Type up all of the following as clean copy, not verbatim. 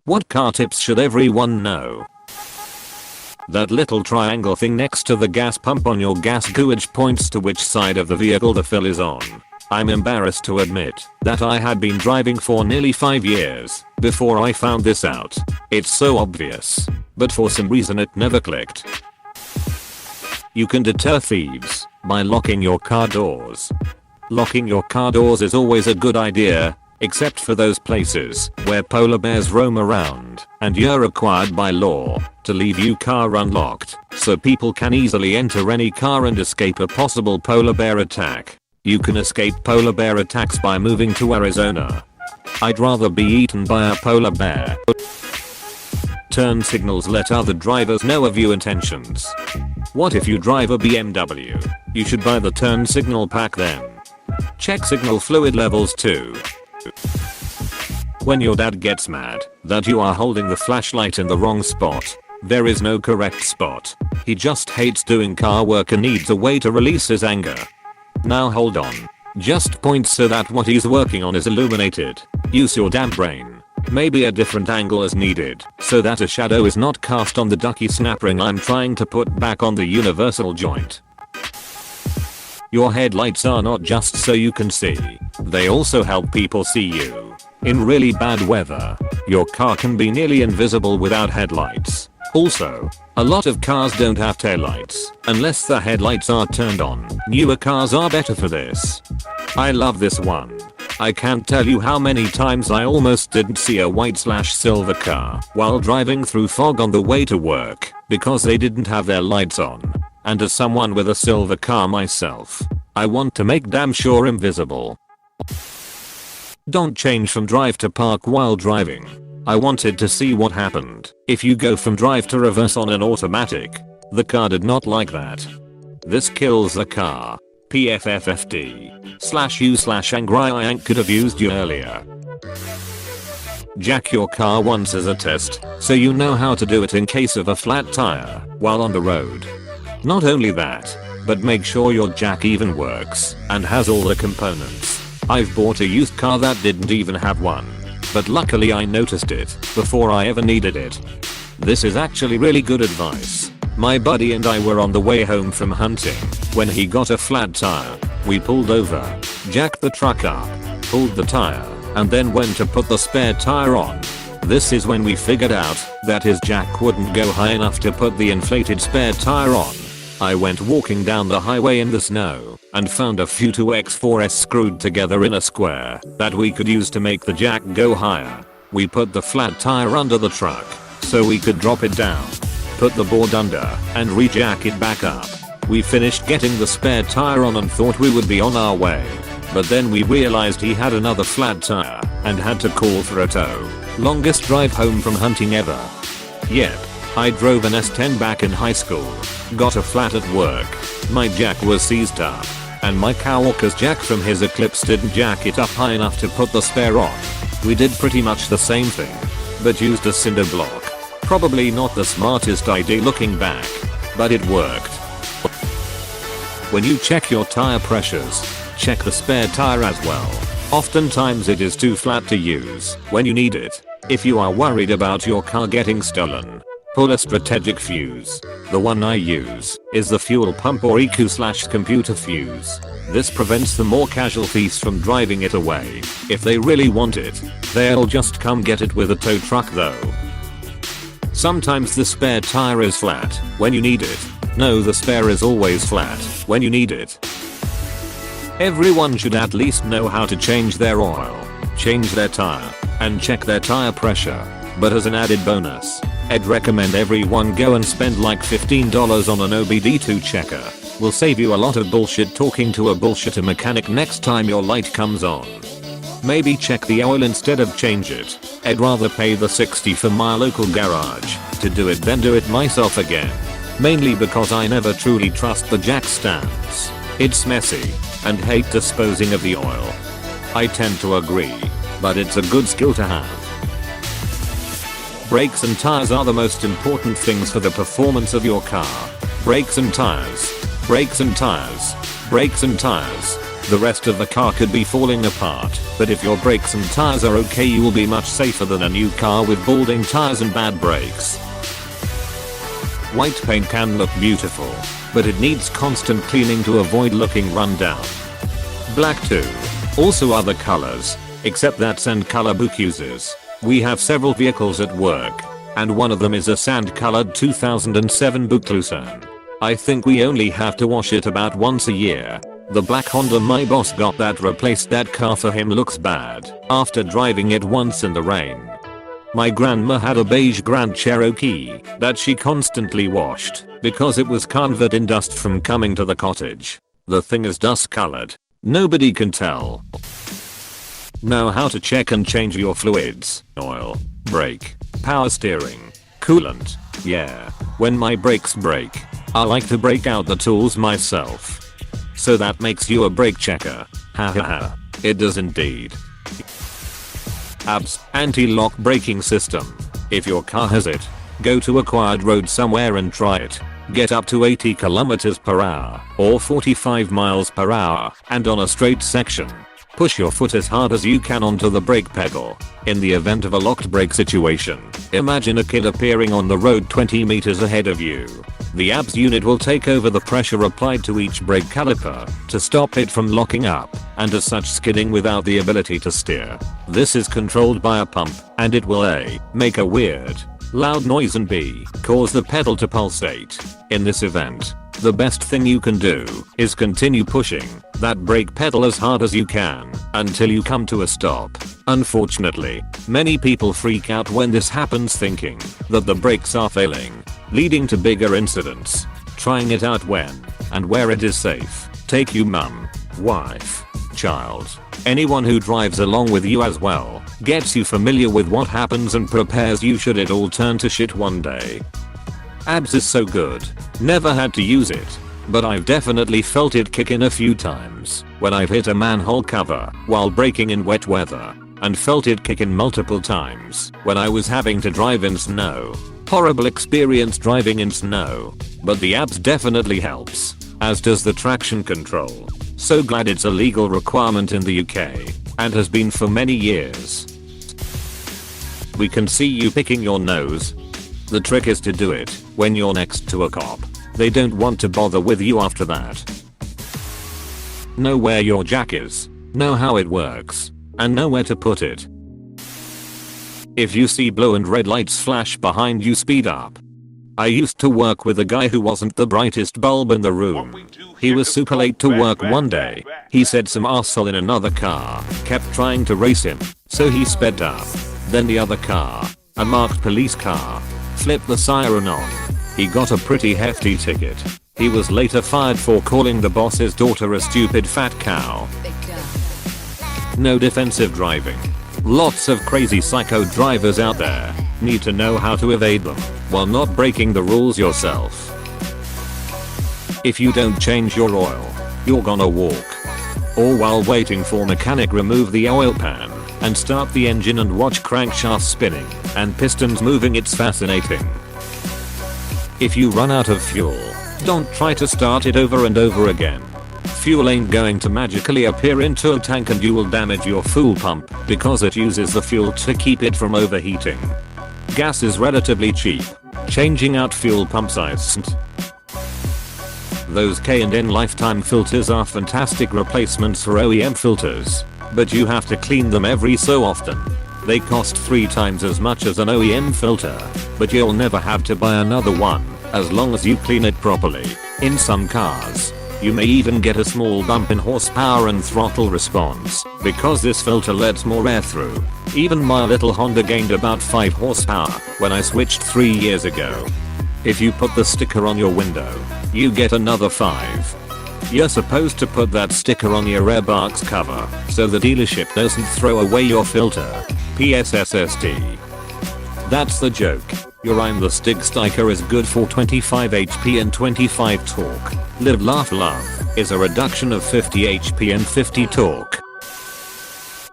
What car tips should everyone know? That little triangle thing next to the gas pump on your gas gauge points to which side of the vehicle the fill is on. I'm embarrassed to admit that I had been driving for nearly 5 years before I found this out. It's so obvious, but for some reason it never clicked. You can deter thieves by locking your car doors. Locking your car doors is always a good idea, except for those places where polar bears roam around and you're required by law to leave your car unlocked so people can easily enter any car and escape a possible polar bear attack. You can escape polar bear attacks by moving to Arizona. I'd rather be eaten by a polar bear. Turn signals let other drivers know of your intentions. What if you drive a BMW? You should buy the turn signal pack then. Check signal fluid levels too. When your dad gets mad that you are holding the flashlight in the wrong spot, there is no correct spot. He just hates doing car work and needs a way to release his anger. Now hold on. Just point so that what he's working on is illuminated. Use your damn brain. Maybe a different angle is needed so that a shadow is not cast on the ducky snap ring I'm trying to put back on the universal joint. Your headlights are not just so you can see. They also help people see you. In really bad weather, your car can be nearly invisible without headlights. Also, a lot of cars don't have taillights unless the headlights are turned on. Newer cars are better for this. I love this one. I can't tell you how many times I almost didn't see a white/silver car while driving through fog on the way to work because they didn't have their lights on. And as someone with a silver car myself, I want to make damn sure invisible. Don't change from drive to park while driving. I wanted to see what happened if you go from drive to reverse on an automatic. The car did not like that. This kills the car. PFFFD/U/angry could have used you earlier. Jack your car once as a test so you know how to do it in case of a flat tire while on the road. Not only that, but make sure your jack even works and has all the components. I've bought a used car that didn't even have one, but luckily I noticed it before I ever needed it. This is actually really good advice. My buddy and I were on the way home from hunting when he got a flat tire. We pulled over, jacked the truck up, pulled the tire, and then went to put the spare tire on. This is when we figured out that his jack wouldn't go high enough to put the inflated spare tire on. I went walking down the highway in the snow and found a few 2x4s screwed together in a square that we could use to make the jack go higher. We put the flat tire under the truck so we could drop it down, put the board under, and re-jack it back up. We finished getting the spare tire on and thought we would be on our way. But then we realized he had another flat tire and had to call for a tow. Longest drive home from hunting ever. Yep. I drove an S10 back in high school, got a flat at work, my jack was seized up, and my coworker's jack from his Eclipse didn't jack it up high enough to put the spare on. We did pretty much the same thing, but used a cinder block. Probably not the smartest idea looking back, but it worked. When you check your tire pressures, check the spare tire as well. Oftentimes it is too flat to use when you need it. If you are worried about your car getting stolen, pull a strategic fuse. The one I use is the fuel pump or EQ/computer fuse. This prevents the more casual thieves from driving it away. If they really want it, they'll just come get it with a tow truck though. Sometimes the spare tire is flat when you need it. No, the spare is always flat when you need it. Everyone should at least know how to change their oil, change their tire, and check their tire pressure. But as an added bonus, I'd recommend everyone go and spend like $15 on an OBD2 checker. Will save you a lot of bullshit talking to a bullshitter mechanic next time your light comes on. Maybe check the oil instead of change it. I'd rather pay the $60 for my local garage to do it than do it myself again. Mainly because I never truly trust the jack stands. It's messy and hate disposing of the oil. I tend to agree, but it's a good skill to have. Brakes and tires are the most important things for the performance of your car. Brakes and tires. Brakes and tires. Brakes and tires. The rest of the car could be falling apart, but if your brakes and tires are okay, you will be much safer than a new car with balding tires and bad brakes. White paint can look beautiful, but it needs constant cleaning to avoid looking run down. Black too. Also other colors, except that sand color Book uses. We have several vehicles at work, and one of them is a sand colored 2007 Book Lucerne. I think we only have to wash it about once a year. The black Honda my boss got that replaced that car for him looks bad after driving it once in the rain. My grandma had a beige Grand Cherokee that she constantly washed because it was covered in dust from coming to the cottage. The thing is dust colored. Nobody can tell. Know how to check and change your fluids, oil, brake, power steering, coolant. Yeah, when my brakes break, I like to break out the tools myself. So that makes you a brake checker. Hahaha. It does indeed. ABS, anti-lock braking system. If your car has it, go to a quiet road somewhere and try it. Get up to 80 km per hour or 45 miles per hour and on a straight section. Push your foot as hard as you can onto the brake pedal. In the event of a locked brake situation, imagine a kid appearing on the road 20 meters ahead of you. The ABS unit will take over the pressure applied to each brake caliper to stop it from locking up and as such skidding without the ability to steer. This is controlled by a pump and it will A. make a weird, loud noise and B. cause the pedal to pulsate. In this event, the best thing you can do is continue pushing that brake pedal as hard as you can until you come to a stop. Unfortunately, many people freak out when this happens thinking that the brakes are failing, leading to bigger incidents. Trying it out when and where it is safe. Take you mum, wife, child, anyone who drives along with you as well, gets you familiar with what happens and prepares you should it all turn to shit one day. ABS is so good. Never had to use it, but I've definitely felt it kick in a few times when I've hit a manhole cover while braking in wet weather, and felt it kick in multiple times when I was having to drive in snow. Horrible experience driving in snow, but the ABS definitely helps, as does the traction control. So glad it's a legal requirement in the UK, and has been for many years. We can see you picking your nose. The trick is to do it when you're next to a cop. They don't want to bother with you after that. Know where your jack is, know how it works, and know where to put it. If you see blue and red lights flash behind you, speed up. I used to work with a guy who wasn't the brightest bulb in the room. He was super late to work one day. He said some arsehole in another car kept trying to race him, so he sped up. Then the other car, a marked police car, flipped the siren on. He got a pretty hefty ticket. He was later fired for calling the boss's daughter a stupid fat cow. No defensive driving. Lots of crazy psycho drivers out there. Need to know how to evade them while not breaking the rules yourself. If you don't change your oil, you're gonna walk. Or while waiting for mechanic, remove the oil pan and start the engine and watch crankshaft spinning and pistons moving. It's fascinating. If you run out of fuel, don't try to start it over and over again. Fuel ain't going to magically appear into a tank and you will damage your fuel pump because it uses the fuel to keep it from overheating. Gas is relatively cheap. Changing out fuel pumps isn't. Those K&N lifetime filters are fantastic replacements for OEM filters, but you have to clean them every so often. They cost 3 times as much as an OEM filter, but you'll never have to buy another one as long as you clean it properly. In some cars, you may even get a small bump in horsepower and throttle response because this filter lets more air through. Even my little Honda gained about 5 horsepower when I switched 3 years ago. If you put the sticker on your window, you get another 5. You're supposed to put that sticker on your airbox cover so the dealership doesn't throw away your filter. PSSST. That's the joke. Your I'm the Stig sticker is good for 25 HP and 25 torque. Live Laugh Love is a reduction of 50 HP and 50 torque.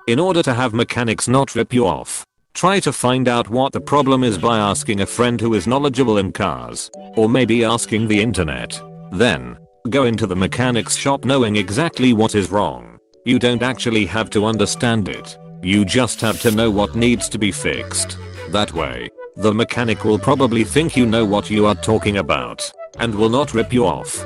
In order to have mechanics not rip you off, try to find out what the problem is by asking a friend who is knowledgeable in cars, or maybe asking the internet. Then, Go into the mechanic's shop knowing exactly what is wrong. You don't actually have to understand it. You just have to know what needs to be fixed. That way, the mechanic will probably think you know what you are talking about and will not rip you off.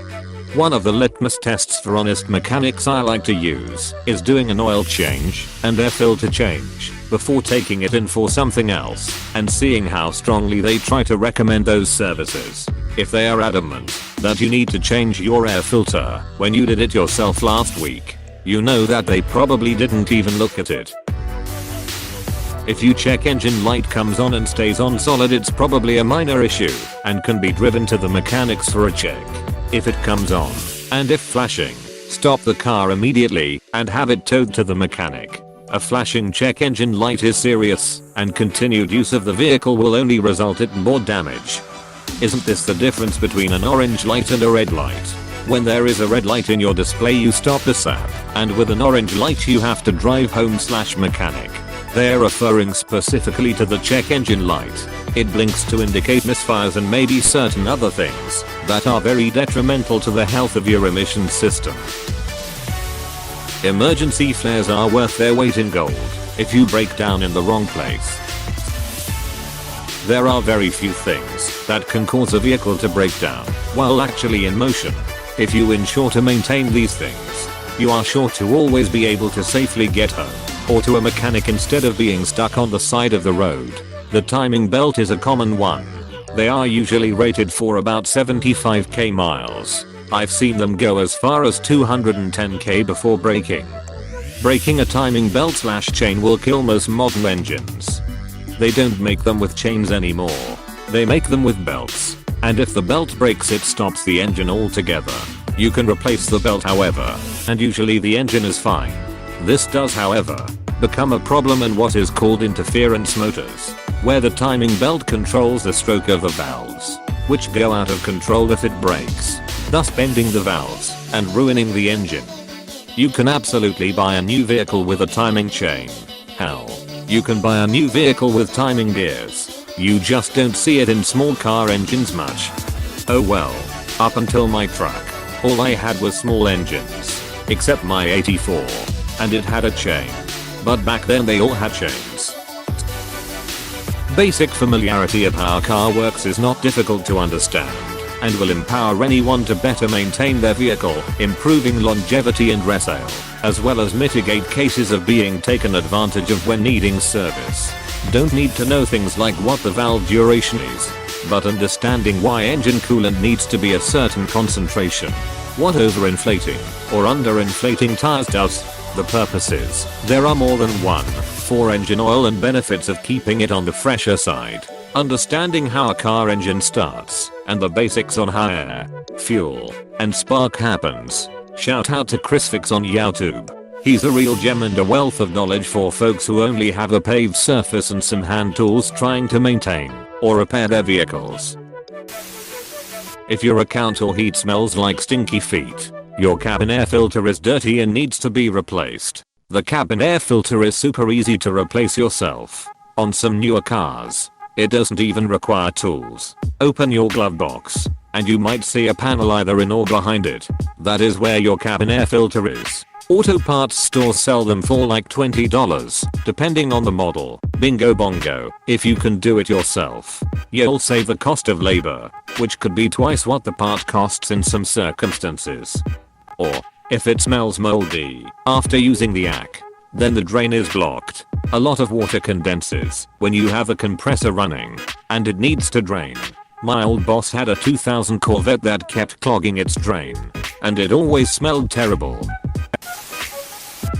One of the litmus tests for honest mechanics I like to use is doing an oil change and air filter change before taking it in for something else and seeing how strongly they try to recommend those services. If they are adamant that you need to change your air filter when you did it yourself last week, you know that they probably didn't even look at it. If your check engine light comes on and stays on solid, it's probably a minor issue and can be driven to the mechanics for a check. If it comes on and if flashing, stop the car immediately and have it towed to the mechanic. A flashing check engine light is serious, and continued use of the vehicle will only result in more damage. Isn't this the difference between an orange light and a red light? When there is a red light in your display you stop the sap, and with an orange light you have to drive home/mechanic. They're referring specifically to the check engine light. It blinks to indicate misfires and maybe certain other things that are very detrimental to the health of your emission system. Emergency flares are worth their weight in gold if you break down in the wrong place. There are very few things that can cause a vehicle to break down while actually in motion. If you ensure to maintain these things, you are sure to always be able to safely get home or to a mechanic instead of being stuck on the side of the road. The timing belt is a common one. They are usually rated for about 75k miles. I've seen them go as far as 210k before breaking. Breaking a timing belt/chain will kill most modern engines. They don't make them with chains anymore. They make them with belts. And if the belt breaks it stops the engine altogether. You can replace the belt however, and usually the engine is fine. This does however become a problem in what is called interference motors, where the timing belt controls the stroke of the valves, which go out of control if it breaks, thus bending the valves and ruining the engine. You can absolutely buy a new vehicle with a timing chain. Hell, you can buy a new vehicle with timing gears. You just don't see it in small car engines much. Oh well, up until my truck, all I had was small engines, except my 84, and it had a chain. But back then they all had chains. Basic familiarity of how a car works is not difficult to understand, and will empower anyone to better maintain their vehicle, improving longevity and resale, as well as mitigate cases of being taken advantage of when needing service. Don't need to know things like what the valve duration is, but understanding why engine coolant needs to be a certain concentration, what overinflating or underinflating tires does. The purposes, there are more than one, for engine oil and benefits of keeping it on the fresher side, understanding how a car engine starts, and the basics on how air, fuel, and spark happens. Shout out to Chrisfix on YouTube. He's a real gem and a wealth of knowledge for folks who only have a paved surface and some hand tools trying to maintain or repair their vehicles. If your account or heat smells like stinky feet, your cabin air filter is dirty and needs to be replaced. The cabin air filter is super easy to replace yourself. On some newer cars, it doesn't even require tools. Open your glove box, and you might see a panel either in or behind it. That is where your cabin air filter is. Auto parts stores sell them for like $20, depending on the model. Bingo bongo, if you can do it yourself, you'll save the cost of labor, which could be twice what the part costs in some circumstances. Or, if it smells moldy after using the AC, then the drain is blocked. A lot of water condenses when you have a compressor running, and it needs to drain. My old boss had a 2000 Corvette that kept clogging its drain, and it always smelled terrible.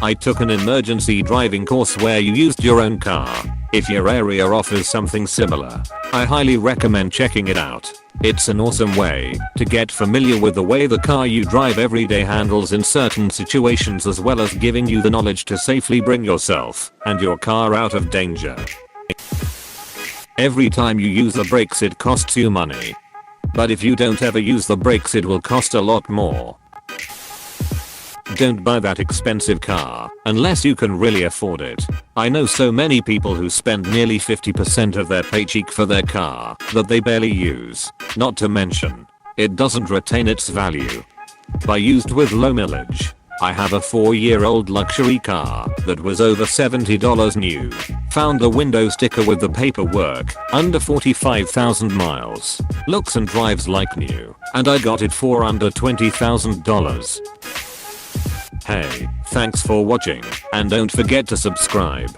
I took an emergency driving course where you used your own car. If your area offers something similar, I highly recommend checking it out. It's an awesome way to get familiar with the way the car you drive every day handles in certain situations, as well as giving you the knowledge to safely bring yourself and your car out of danger. Every time you use the brakes it costs you money. But if you don't ever use the brakes it will cost a lot more. Don't buy that expensive car unless you can really afford it. I know so many people who spend nearly 50% of their paycheck for their car that they barely use. Not to mention, it doesn't retain its value. Buy used with low mileage. I have a 4-year-old luxury car that was over $70 new. Found the window sticker with the paperwork, under 45,000 miles. Looks and drives like new, and I got it for under $20,000. Hey, thanks for watching, and don't forget to subscribe.